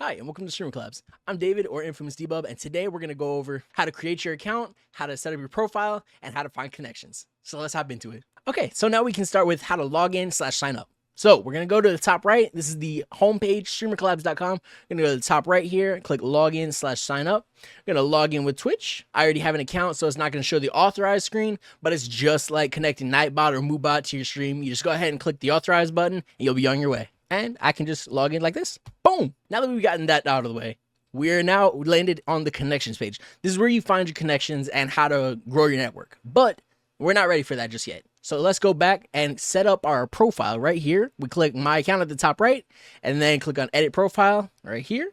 Hi, and welcome to StreamerCollabs. I'm David, or Infamous DBub, and today we're going to go over how to create your account, how to set up your profile, and how to find connections. So let's hop into it. Okay, so now we can start with how to log in / sign up. So we're going to go to the top right. This is the homepage, StreamerCollabs.com. We're going to go to the top right here, click login / sign up. We're going to log in with Twitch. I already have an account, so it's not going to show the authorized screen, but it's just like connecting Nightbot or MooBot to your stream. You just go ahead and click the authorized button, and you'll be on your way. And I can just log in like this. Boom. Now that we've gotten that out of the way, we're now landed on the connections page. This is where you find your connections and how to grow your network. But we're not ready for that just yet. So let's go back and set up our profile right here. We click my account at the top right, and then click on edit profile right here.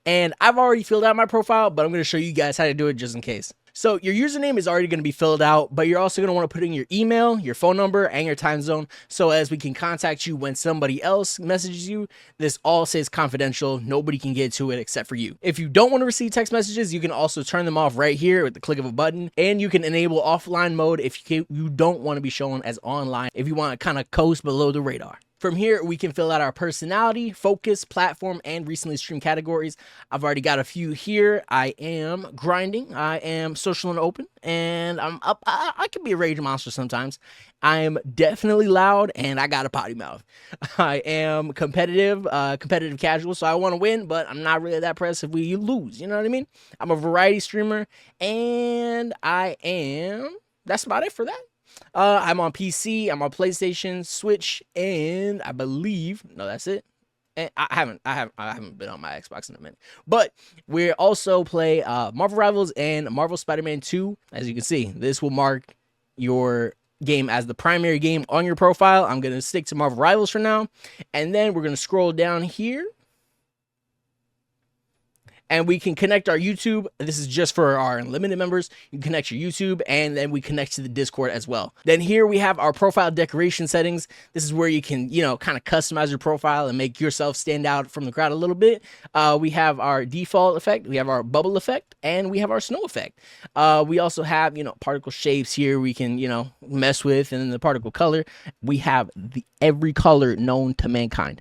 And I've already filled out my profile, but I'm going to show you guys how to do it just in case. So your username is already going to be filled out, but you're also going to want to put in your email, your phone number, and your time zone, so as we can contact you when somebody else messages you. This all stays confidential. Nobody can get to it except for you. If you don't want to receive text messages, you can also turn them off right here with the click of a button, and you can enable offline mode if you don't want to be shown as online, if you want to kind of coast below the radar. From here, we can fill out our personality, focus, platform, and recently streamed categories. I've already got a few here. I am grinding. I am social and open, and I'm up. I can be a rage monster sometimes. I am definitely loud, and I got a potty mouth. I am competitive, competitive casual, so I want to win, but I'm not really that pressed if we lose. You know what I mean? I'm a variety streamer, and that's about it for that. I'm on PC, I'm on PlayStation, Switch, and I believe, no, that's it. And I haven't been on my Xbox in a minute. But we also play Marvel Rivals and Marvel Spider-Man 2. As you can see, this will mark your game as the primary game on your profile. I'm going to stick to Marvel Rivals for now. And then we're going to scroll down here. And we can connect our YouTube. This is just for our unlimited members. You can connect your YouTube, and then we connect to the Discord as well. Then here we have our profile decoration settings. This is where you can, kind of customize your profile and make yourself stand out from the crowd a little bit. We have our default effect, we have our bubble effect, and we have our snow effect. We also have, particle shapes here we can, mess with, and then the particle color. We have every color known to mankind.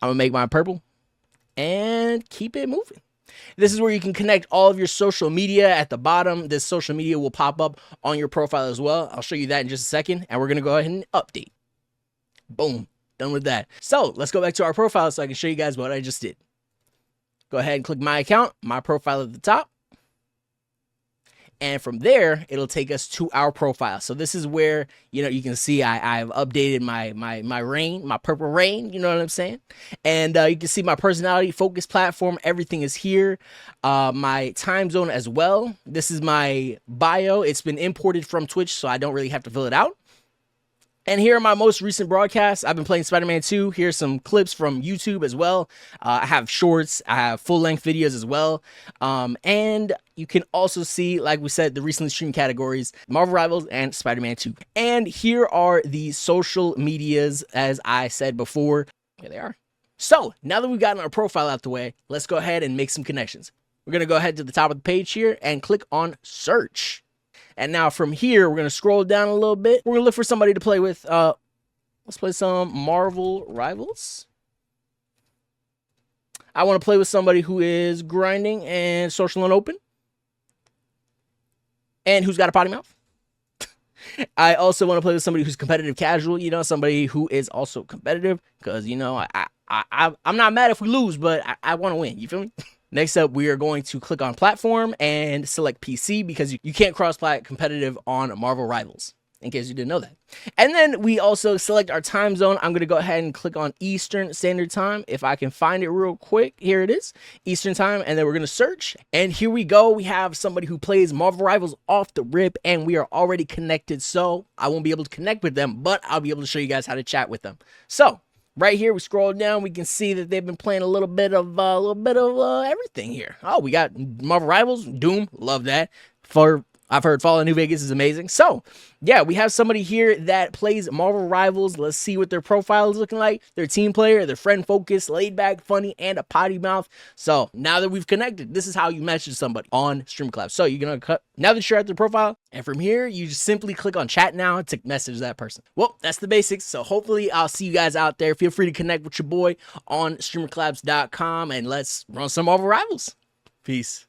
I'm gonna make mine purple and keep it moving. This is where you can connect all of your social media at the bottom. This social media will pop up on your profile as well. I'll show you that in just a second, and we're going to go ahead and update. Boom, done with that. So let's go back to our profile so I can show you guys what I just did. Go ahead and click my account, my profile at the top. And from there, it'll take us to our profile. So this is where, you can see I've updated my rain, my purple rain, you know what I'm saying? And you can see my personality, focus, platform, everything is here. My time zone as well. This is my bio. It's been imported from Twitch, so I don't really have to fill it out. And here are my most recent broadcasts. I've been playing Spider-Man 2. Here's some clips from YouTube as well. I have shorts. I have full-length videos as well. And you can also see, like we said, the recently streamed categories, Marvel Rivals and Spider-Man 2. And here are the social medias, as I said before. Here they are. So now that we've gotten our profile out the way, let's go ahead and make some connections. We're going to go ahead to the top of the page here and click on search. And now from here, we're going to scroll down a little bit. We're going to look for somebody to play with. Let's play some Marvel Rivals. I want to play with somebody who is grinding and social and open. And who's got a potty mouth. I also want to play with somebody who's competitive casual. Somebody who is also competitive. Because, I'm not mad if we lose, but I want to win. You feel me? Next up, we are going to click on platform and select PC because you can't cross-plat competitive on Marvel Rivals, in case you didn't know that. And then we also select our time zone. I'm going to go ahead and click on Eastern Standard Time. If I can find it real quick, here it is, Eastern Time. And then we're going to search. And here we go. We have somebody who plays Marvel Rivals off the rip, and we are already connected. So I won't be able to connect with them, but I'll be able to show you guys how to chat with them. So right here, we scroll down, we can see that they've been playing a little bit of everything here. Oh, we got Marvel Rivals, Doom, love that. For I've heard Fallout New Vegas is amazing. So yeah, we have somebody here that plays Marvel Rivals. Let's see what their profile is looking like. They're a team player, they're friend focused, laid back, funny, and a potty mouth. So now that we've connected, this is how you message somebody on StreamerCollabs. So you're gonna cut, now that you're at their profile, and from here, you just simply click on chat now to message that person. Well, that's the basics. So hopefully I'll see you guys out there. Feel free to connect with your boy on StreamerCollabs.com and let's run some Marvel Rivals. Peace.